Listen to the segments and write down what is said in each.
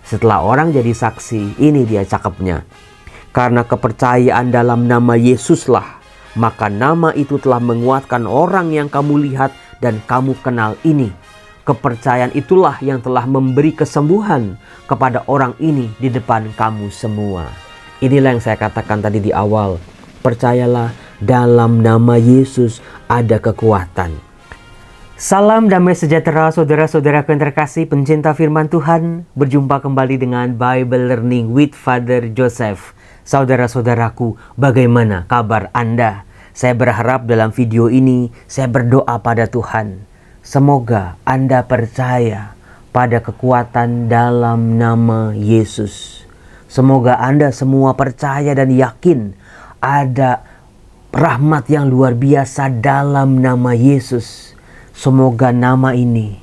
Setelah orang jadi saksi, ini dia cakepnya. Karena kepercayaan dalam nama Yesuslah, maka nama itu telah menguatkan orang yang kamu lihat dan kamu kenal ini. Kepercayaan itulah yang telah memberi kesembuhan kepada orang ini di depan kamu semua. Inilah yang saya katakan tadi di awal. Percayalah, dalam nama Yesus ada kekuatan. Salam damai sejahtera saudara-saudaraku yang terkasih, pencinta firman Tuhan. Berjumpa kembali dengan Bible Learning with Father Joseph. Saudara-saudaraku, bagaimana kabar Anda? Saya berharap dalam video ini saya berdoa pada Tuhan. Semoga Anda percaya pada kekuatan dalam nama Yesus. Semoga Anda semua percaya dan yakin ada rahmat yang luar biasa dalam nama Yesus. Semoga nama ini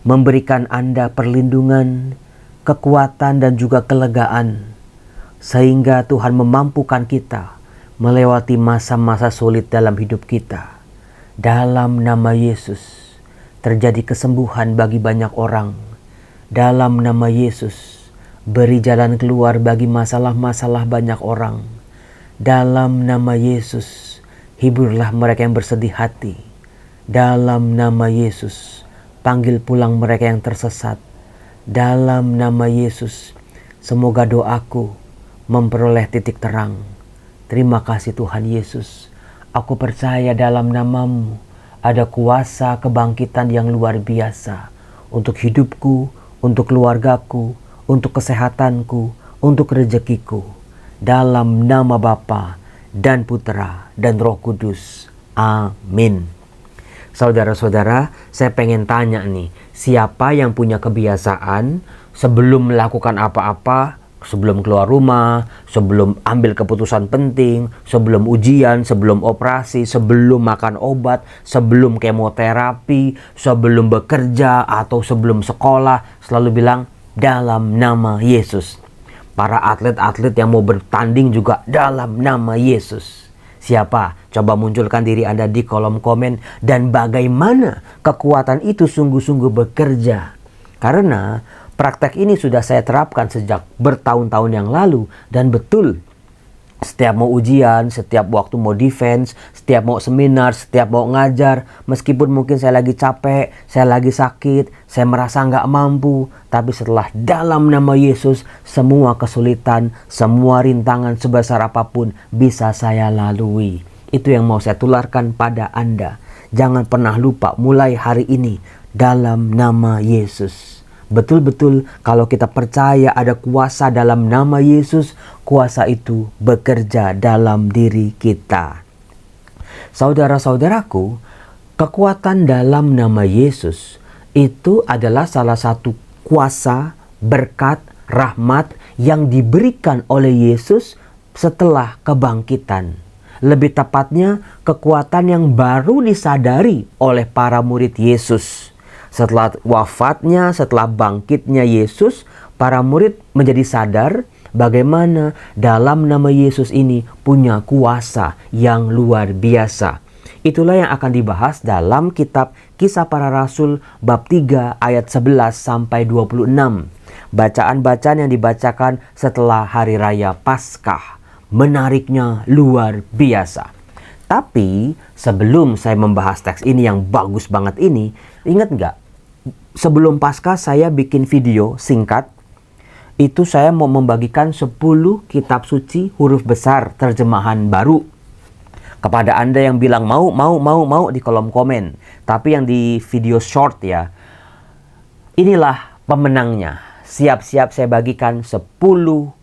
memberikan Anda perlindungan, kekuatan dan juga kelegaan. Sehingga Tuhan memampukan kita melewati masa-masa sulit dalam hidup kita. Dalam nama Yesus terjadi kesembuhan bagi banyak orang. Dalam nama Yesus beri jalan keluar bagi masalah-masalah banyak orang. Dalam nama Yesus hiburlah mereka yang bersedih hati. Dalam nama Yesus panggil pulang mereka yang tersesat. Dalam nama Yesus semoga doaku memperoleh titik terang. Terima kasih Tuhan Yesus. Aku percaya dalam nama-Mu ada kuasa kebangkitan yang luar biasa untuk hidupku, untuk keluargaku, untuk kesehatanku, untuk rezekiku. Dalam nama Bapa dan Putra dan Roh Kudus. Amin. Saudara-saudara, saya pengen tanya nih, siapa yang punya kebiasaan sebelum melakukan apa-apa, sebelum keluar rumah, sebelum ambil keputusan penting, sebelum ujian, sebelum operasi, sebelum makan obat, sebelum kemoterapi, sebelum bekerja atau sebelum sekolah, selalu bilang dalam nama Yesus. Para atlet-atlet yang mau bertanding juga dalam nama Yesus. Siapa? Coba munculkan diri Anda di kolom komen. Dan bagaimana kekuatan itu sungguh-sungguh bekerja. Karena praktek ini sudah saya terapkan sejak bertahun-tahun yang lalu. Dan betul, setiap mau ujian, setiap waktu mau defense, setiap mau seminar, setiap mau ngajar, meskipun mungkin saya lagi capek, saya lagi sakit, saya merasa nggak mampu, tapi setelah dalam nama Yesus, semua kesulitan, semua rintangan sebesar apapun bisa saya lalui. Itu yang mau saya tularkan pada Anda. Jangan pernah lupa mulai hari ini dalam nama Yesus. Betul-betul kalau kita percaya ada kuasa dalam nama Yesus, kuasa itu bekerja dalam diri kita. Saudara-saudaraku, kekuatan dalam nama Yesus itu adalah salah satu kuasa, berkat, rahmat yang diberikan oleh Yesus setelah kebangkitan. Lebih tepatnya, kekuatan yang baru disadari oleh para murid Yesus. Setelah wafatnya, setelah bangkitnya Yesus, para murid menjadi sadar bagaimana dalam nama Yesus ini punya kuasa yang luar biasa. Itulah yang akan dibahas dalam kitab Kisah Para Rasul bab 3 ayat 11 sampai 26. Bacaan-bacaan yang dibacakan setelah hari raya Paskah. Menariknya luar biasa. Tapi sebelum saya membahas teks ini yang bagus banget ini, ingat nggak? Sebelum Paskah saya bikin video singkat. Itu saya mau membagikan 10 kitab suci huruf besar terjemahan baru. Kepada Anda yang bilang mau di kolom komen. Tapi yang di video short ya. Inilah pemenangnya. Siap-siap saya bagikan 10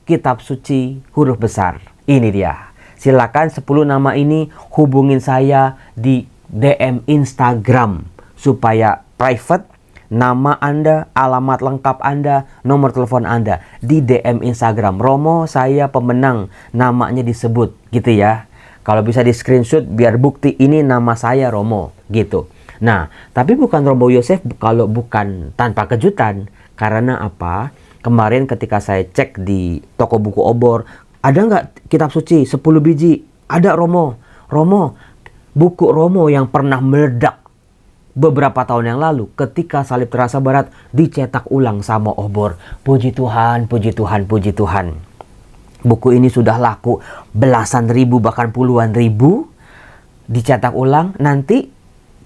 kitab suci huruf besar. Ini dia. Silakan 10 nama ini hubungin saya di DM Instagram. Supaya private. Nama Anda, alamat lengkap Anda, nomor telepon Anda di DM Instagram. Romo, saya pemenang, namanya disebut gitu ya. Kalau bisa di screenshot biar bukti ini nama saya Romo gitu. Nah, tapi bukan Romo Yosef kalau bukan tanpa kejutan. Karena apa? Kemarin ketika saya cek di toko buku obor, ada nggak kitab suci 10 biji? Ada Romo. Romo, buku Romo yang pernah meledak. beberapa tahun yang lalu ketika salib terasa berat dicetak ulang sama obor. Puji Tuhan, puji Tuhan, puji Tuhan. Buku ini sudah laku belasan ribu bahkan puluhan ribu. Dicetak ulang, nanti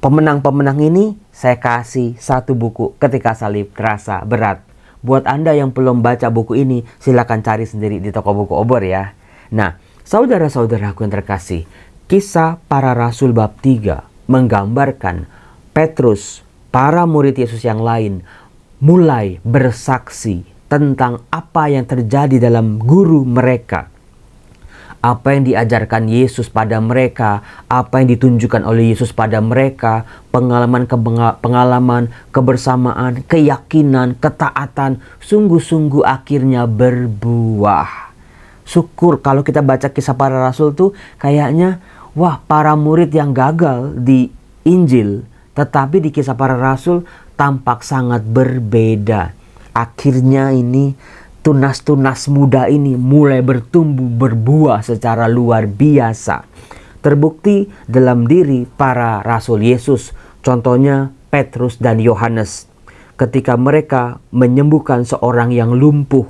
pemenang-pemenang ini saya kasih satu buku ketika salib terasa berat. Buat Anda yang belum baca buku ini, silakan cari sendiri di toko buku obor ya. Nah, saudara-saudaraku yang terkasih, Kisah Para Rasul bab 3 menggambarkan Petrus, para murid Yesus yang lain, mulai bersaksi tentang apa yang terjadi dalam guru mereka. Apa yang diajarkan Yesus pada mereka, apa yang ditunjukkan oleh Yesus pada mereka, pengalaman, kebersamaan, keyakinan, ketaatan, sungguh-sungguh akhirnya berbuah. Syukur kalau kita baca Kisah Para Rasul tuh kayaknya, wah, para murid yang gagal di Injil, tetapi di Kisah Para Rasul tampak sangat berbeda. Akhirnya ini tunas-tunas muda ini mulai bertumbuh berbuah secara luar biasa. Terbukti dalam diri para rasul Yesus. Contohnya Petrus dan Yohanes. Ketika mereka menyembuhkan seorang yang lumpuh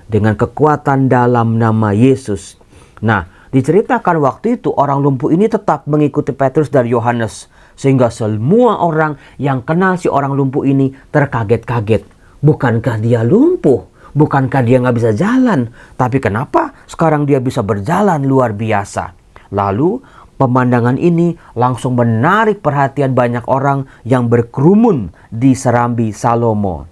dengan kekuatan dalam nama Yesus. Nah, diceritakan waktu itu orang lumpuh ini tetap mengikuti Petrus dan Yohanes. Sehingga semua orang yang kenal si orang lumpuh ini terkaget-kaget. Bukankah dia lumpuh? Bukankah dia nggak bisa jalan? Tapi kenapa sekarang dia bisa berjalan luar biasa? Lalu pemandangan ini langsung menarik perhatian banyak orang yang berkerumun di Serambi Salomo.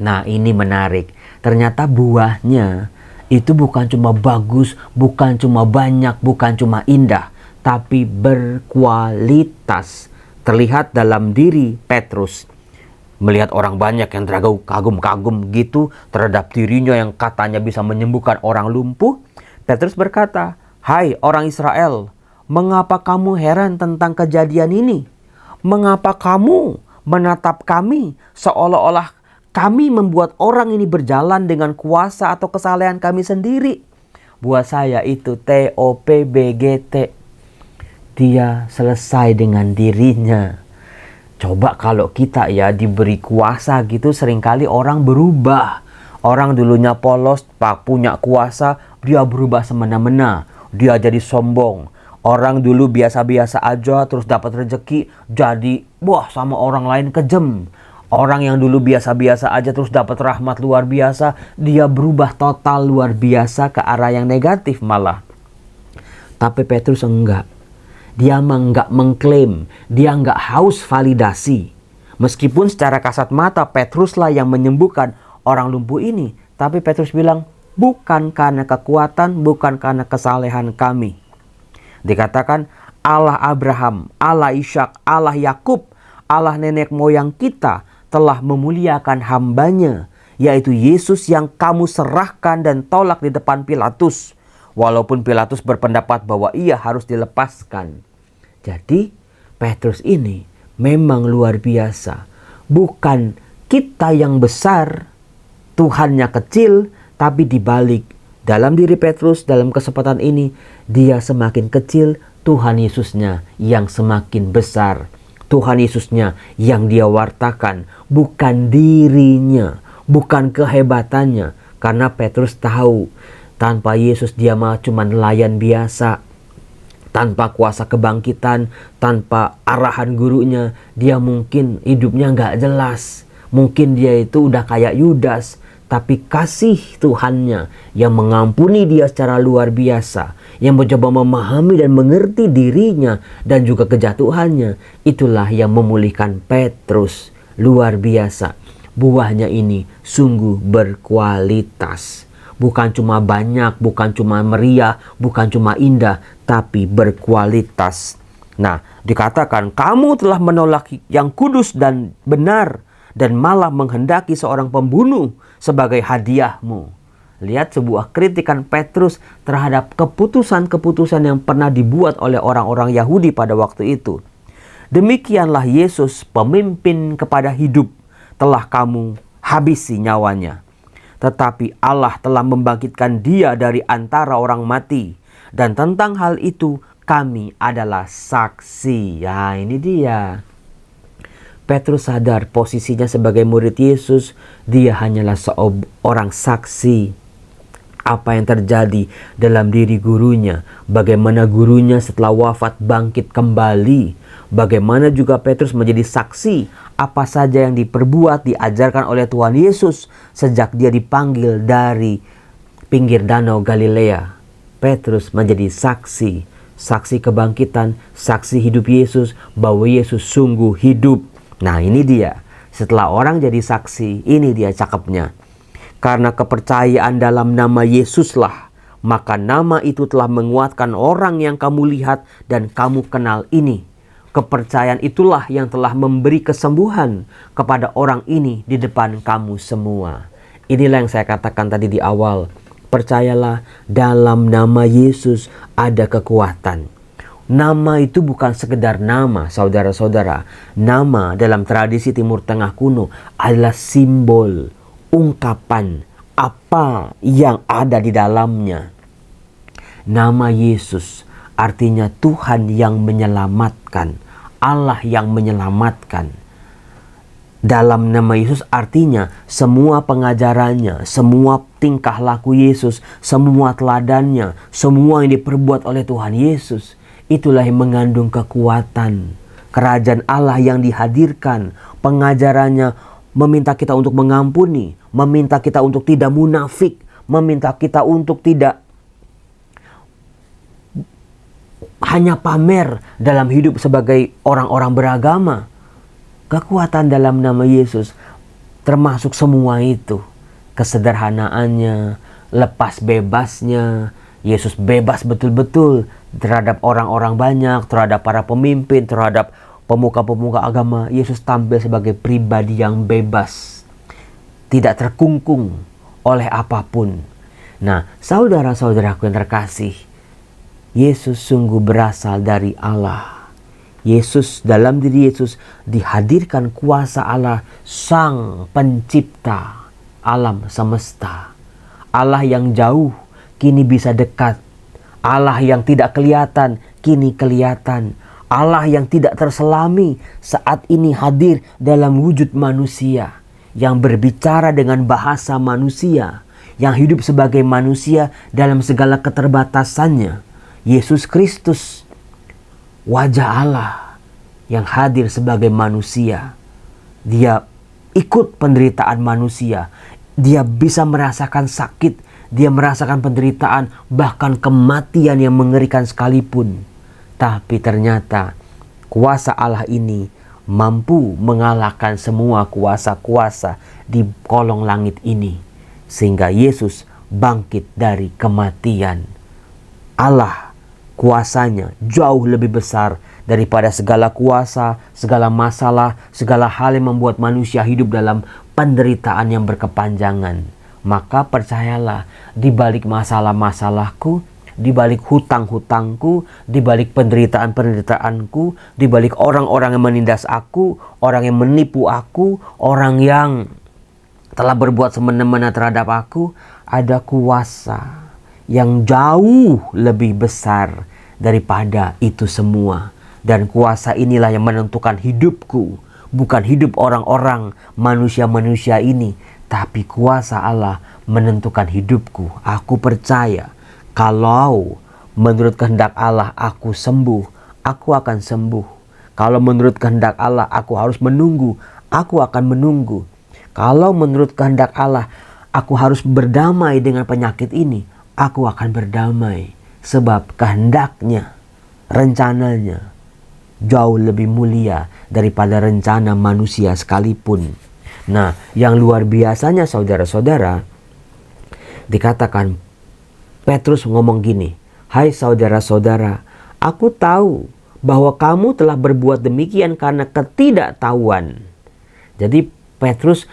Nah, ini menarik. Ternyata buahnya itu bukan cuma bagus, bukan cuma banyak, bukan cuma indah, tapi berkualitas. Terlihat dalam diri Petrus. Melihat orang banyak yang terkagum-kagum gitu terhadap dirinya yang katanya bisa menyembuhkan orang lumpuh, Petrus berkata, "Hai orang Israel, mengapa kamu heran tentang kejadian ini? Mengapa kamu menatap kami seolah-olah kami membuat orang ini berjalan dengan kuasa atau kesalehan kami sendiri?" Buat saya itu TOPBGT. Dia selesai dengan dirinya. Coba kalau kita ya diberi kuasa gitu, seringkali orang berubah. Orang dulunya polos, punya kuasa, dia berubah semena-mena. Dia jadi sombong. Orang dulu biasa-biasa aja terus dapat rezeki, jadi wah sama orang lain kejam. Orang yang dulu biasa-biasa aja terus dapat rahmat luar biasa, dia berubah total luar biasa ke arah yang negatif malah. Tapi Petrus enggak. Dia enggak mengklaim, dia enggak haus validasi. Meskipun secara kasat mata Petruslah yang menyembuhkan orang lumpuh ini, tapi Petrus bilang, bukan karena kekuatan, bukan karena kesalehan kami. Dikatakan Allah Abraham, Allah Ishak, Allah Yakub, Allah nenek moyang kita telah memuliakan hambanya, yaitu Yesus yang kamu serahkan dan tolak di depan Pilatus. Walaupun Pilatus berpendapat bahwa ia harus dilepaskan. Jadi Petrus ini memang luar biasa. Bukan kita yang besar, Tuhannya kecil, tapi dibalik dalam diri Petrus dalam kesempatan ini dia semakin kecil, Tuhan Yesusnya yang semakin besar. Tuhan Yesusnya yang dia wartakan, bukan dirinya, bukan kehebatannya. Karena Petrus tahu tanpa Yesus dia mah cuma nelayan biasa. Tanpa kuasa kebangkitan, tanpa arahan gurunya, dia mungkin hidupnya nggak jelas. Mungkin dia itu udah kayak Yudas. Tapi kasih Tuhannya yang mengampuni dia secara luar biasa, yang mencoba memahami dan mengerti dirinya dan juga kejatuhannya, itulah yang memulihkan Petrus. Luar biasa. Buahnya ini sungguh berkualitas. Bukan cuma banyak, bukan cuma meriah, bukan cuma indah, tapi berkualitas. Nah, dikatakan kamu telah menolak yang kudus dan benar dan malah menghendaki seorang pembunuh sebagai hadiahmu. Lihat sebuah kritikan Petrus terhadap keputusan-keputusan yang pernah dibuat oleh orang-orang Yahudi pada waktu itu. Demikianlah Yesus, pemimpin kepada hidup, telah kamu habisi nyawanya. Tetapi Allah telah membangkitkan dia dari antara orang mati. Dan tentang hal itu kami adalah saksi. Ya, ini dia. Petrus sadar posisinya sebagai murid Yesus, dia hanyalah seorang saksi apa yang terjadi dalam diri gurunya, bagaimana gurunya setelah wafat bangkit kembali, bagaimana juga Petrus menjadi saksi apa saja yang diperbuat, diajarkan oleh Tuhan Yesus sejak dia dipanggil dari pinggir danau Galilea. Petrus menjadi saksi, saksi kebangkitan, saksi hidup Yesus, bahwa Yesus sungguh hidup. Nah, ini dia. Setelah orang jadi saksi, ini dia cakepnya. Karena kepercayaan dalam nama Yesuslah, maka nama itu telah menguatkan orang yang kamu lihat dan kamu kenal ini. Kepercayaan itulah yang telah memberi kesembuhan kepada orang ini di depan kamu semua. Inilah yang saya katakan tadi di awal. Percayalah, dalam nama Yesus ada kekuatan. Nama itu bukan sekedar nama, saudara-saudara. Nama dalam tradisi Timur Tengah kuno adalah simbol, ungkapan apa yang ada di dalamnya. Nama Yesus artinya Tuhan yang menyelamatkan, Allah yang menyelamatkan. Dalam nama Yesus artinya semua pengajarannya, semua tingkah laku Yesus, semua teladannya, semua yang diperbuat oleh Tuhan Yesus, itulah yang mengandung kekuatan. Kerajaan Allah yang dihadirkan, pengajarannya meminta kita untuk mengampuni, meminta kita untuk tidak munafik, meminta kita untuk tidak hanya pamer dalam hidup sebagai orang-orang beragama. Kekuatan dalam nama Yesus termasuk semua itu. Kesederhanaannya, lepas bebasnya. Yesus bebas betul-betul terhadap orang-orang banyak, terhadap para pemimpin, terhadap pemuka-pemuka agama. Yesus tampil sebagai pribadi yang bebas, tidak terkungkung oleh apapun. Nah, saudara-saudaraku yang terkasih, Yesus sungguh berasal dari Allah. Yesus, dalam diri Yesus dihadirkan kuasa Allah, Sang Pencipta alam semesta. Allah yang jauh kini bisa dekat. Allah yang tidak kelihatan kini kelihatan. Allah yang tidak terselami saat ini hadir dalam wujud manusia, yang berbicara dengan bahasa manusia, yang hidup sebagai manusia dalam segala keterbatasannya. Yesus Kristus, wajah Allah yang hadir sebagai manusia. Dia ikut penderitaan manusia. Dia bisa merasakan sakit. Dia merasakan penderitaan, bahkan kematian yang mengerikan sekalipun. Tapi ternyata kuasa Allah ini mampu mengalahkan semua kuasa-kuasa di kolong langit ini. Sehingga Yesus bangkit dari kematian. Allah, kuasanya jauh lebih besar daripada segala kuasa, segala masalah, segala hal yang membuat manusia hidup dalam penderitaan yang berkepanjangan. Maka percayalah, di balik masalah-masalahku, di balik hutang-hutangku, di balik penderitaan-penderitaanku, di balik orang-orang yang menindas aku, orang yang menipu aku, orang yang telah berbuat semena-mena terhadap aku, ada kuasa yang jauh lebih besar daripada itu semua. Dan kuasa inilah yang menentukan hidupku, bukan hidup orang-orang manusia-manusia ini, tapi kuasa Allah menentukan hidupku. Aku percaya kalau menurut kehendak Allah aku sembuh, aku akan sembuh. Kalau menurut kehendak Allah aku harus menunggu, aku akan menunggu. Kalau menurut kehendak Allah aku harus berdamai dengan penyakit ini, aku akan berdamai. Sebab kehendaknya, rencananya jauh lebih mulia daripada rencana manusia sekalipun. Nah, yang luar biasanya saudara-saudara, dikatakan Petrus ngomong gini, "Hai saudara-saudara, aku tahu bahwa kamu telah berbuat demikian karena ketidaktahuan." Jadi Petrus,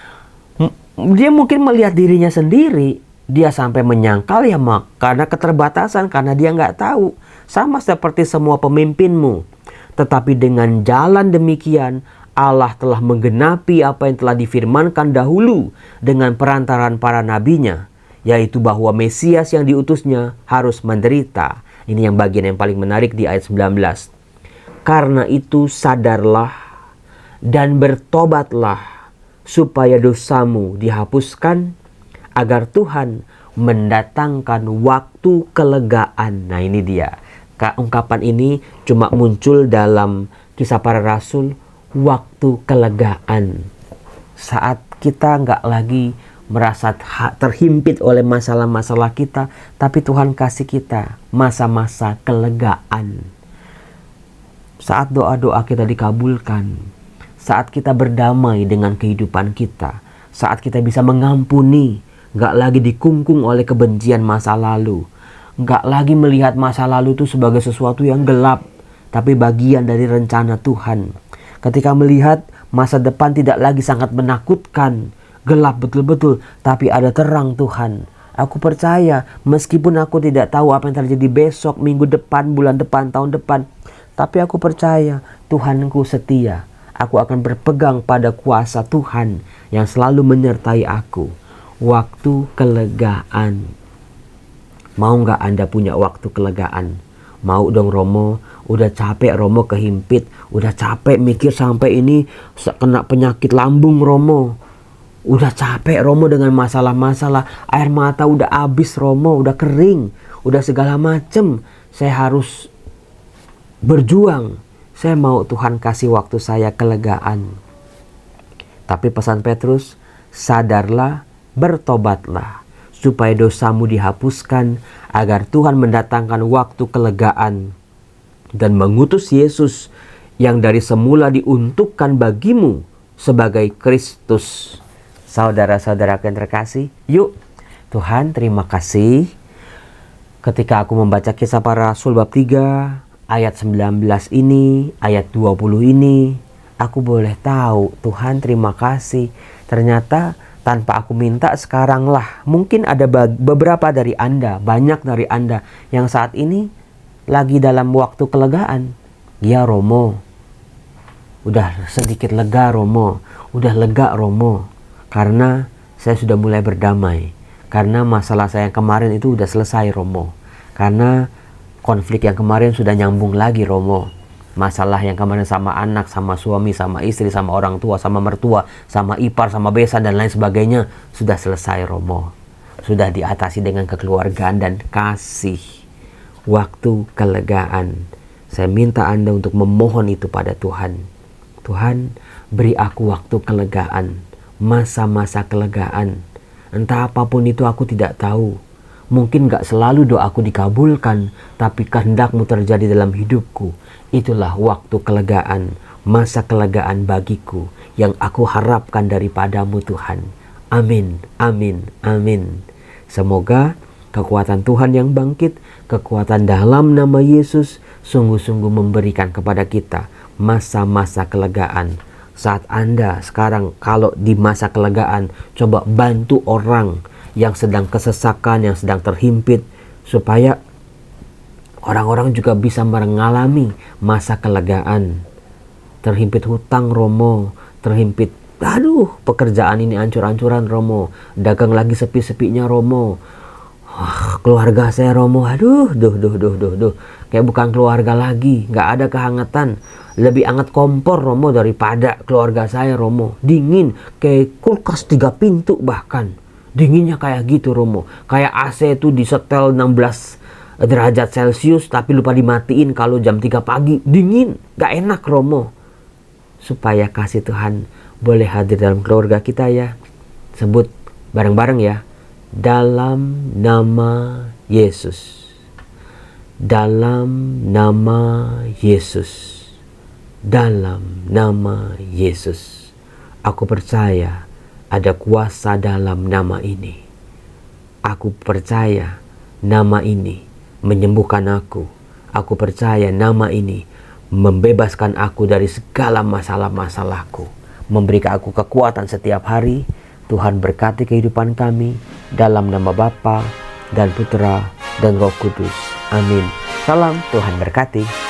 dia mungkin melihat dirinya sendiri. Dia sampai menyangkal ya karena keterbatasan, karena dia nggak tahu. Sama seperti semua pemimpinmu. Tetapi dengan jalan demikian, Allah telah menggenapi apa yang telah difirmankan dahulu dengan perantaran para nabinya, yaitu bahwa Mesias yang diutusnya harus menderita. Ini yang bagian yang paling menarik di ayat 19. Karena itu sadarlah dan bertobatlah supaya dosamu dihapuskan, agar Tuhan mendatangkan waktu kelegaan. Nah ini dia. Ungkapan ini cuma muncul dalam Kisah Para Rasul, waktu kelegaan. Saat kita nggak lagi merasa terhimpit oleh masalah-masalah kita, tapi Tuhan kasih kita masa-masa kelegaan. Saat doa-doa kita dikabulkan, saat kita berdamai dengan kehidupan kita, saat kita bisa mengampuni, nggak lagi dikungkung oleh kebencian masa lalu, nggak lagi melihat masa lalu itu sebagai sesuatu yang gelap, tapi bagian dari rencana Tuhan. Ketika melihat masa depan tidak lagi sangat menakutkan, gelap betul-betul, tapi ada terang Tuhan. Aku percaya meskipun aku tidak tahu apa yang terjadi besok, minggu depan, bulan depan, tahun depan, tapi aku percaya Tuhanku setia. Aku akan berpegang pada kuasa Tuhan yang selalu menyertai aku. Waktu kelegaan. Mau nggak Anda punya waktu kelegaan? Mau dong Romo. Udah capek Romo kehimpit. Udah capek mikir sampai ini kena penyakit lambung Romo. Udah capek Romo dengan masalah-masalah. Air mata udah habis Romo. Udah kering. Udah segala macem. Saya harus berjuang. Saya mau Tuhan kasih waktu saya kelegaan. Tapi pesan Petrus, sadarlah, bertobatlah, supaya dosamu dihapuskan, agar Tuhan mendatangkan waktu kelegaan dan mengutus Yesus yang dari semula diuntukkan bagimu sebagai Kristus. Saudara-saudara yang terkasih, yuk Tuhan terima kasih. Ketika aku membaca Kisah Para Rasul bab 3, ayat 19 ini, ayat 20 ini, aku boleh tahu Tuhan terima kasih. Ternyata tanpa aku minta sekarang lah, mungkin ada beberapa dari Anda, banyak dari Anda yang saat ini lagi dalam waktu kelegaan. Ya Romo, udah sedikit lega Romo, udah lega Romo, karena saya sudah mulai berdamai. Karena masalah saya yang kemarin itu udah selesai Romo. Karena konflik yang kemarin sudah nyambung lagi Romo. Masalah yang kemarin sama anak, sama suami, sama istri, sama orang tua, sama mertua, sama ipar, sama besan dan lain sebagainya sudah selesai Romo. Sudah diatasi dengan kekeluargaan dan kasih. Waktu kelegaan. Saya minta Anda untuk memohon itu pada Tuhan. Tuhan, beri aku waktu kelegaan. Masa-masa kelegaan. Entah apapun itu aku tidak tahu. Mungkin gak selalu doaku dikabulkan, tapi kehendak-Mu terjadi dalam hidupku. Itulah waktu kelegaan, masa kelegaan bagiku yang aku harapkan daripada-Mu Tuhan. Amin, amin, amin. Semoga kekuatan Tuhan yang bangkit, kekuatan dalam nama Yesus sungguh-sungguh memberikan kepada kita masa-masa kelegaan. Saat Anda sekarang kalau di masa kelegaan, coba bantu orang yang sedang kesesakan, yang sedang terhimpit, supaya orang-orang juga bisa mengalami masa kelegaan. Terhimpit hutang Romo, terhimpit, aduh pekerjaan ini ancur-ancuran Romo, dagang lagi sepi-sepinya Romo, keluarga saya Romo, aduh, kayak bukan keluarga lagi, nggak ada kehangatan. Lebih hangat kompor Romo daripada keluarga saya Romo. Dingin kayak kulkas 3 pintu bahkan. Dinginnya kayak gitu Romo. Kayak AC itu disetel 16 derajat Celcius tapi lupa dimatiin kalau jam 3 pagi. Dingin, gak enak Romo. Supaya kasih Tuhan boleh hadir dalam keluarga kita ya. Sebut bareng-bareng ya. Dalam nama Yesus. Dalam nama Yesus. Dalam nama Yesus. Aku percaya ada kuasa dalam nama ini. Aku percaya nama ini menyembuhkan aku. Aku percaya nama ini membebaskan aku dari segala masalah-masalahku. Memberikan aku kekuatan setiap hari. Tuhan berkati kehidupan kami. Dalam nama Bapa dan Putra dan Roh Kudus. Amin. Salam, Tuhan berkati.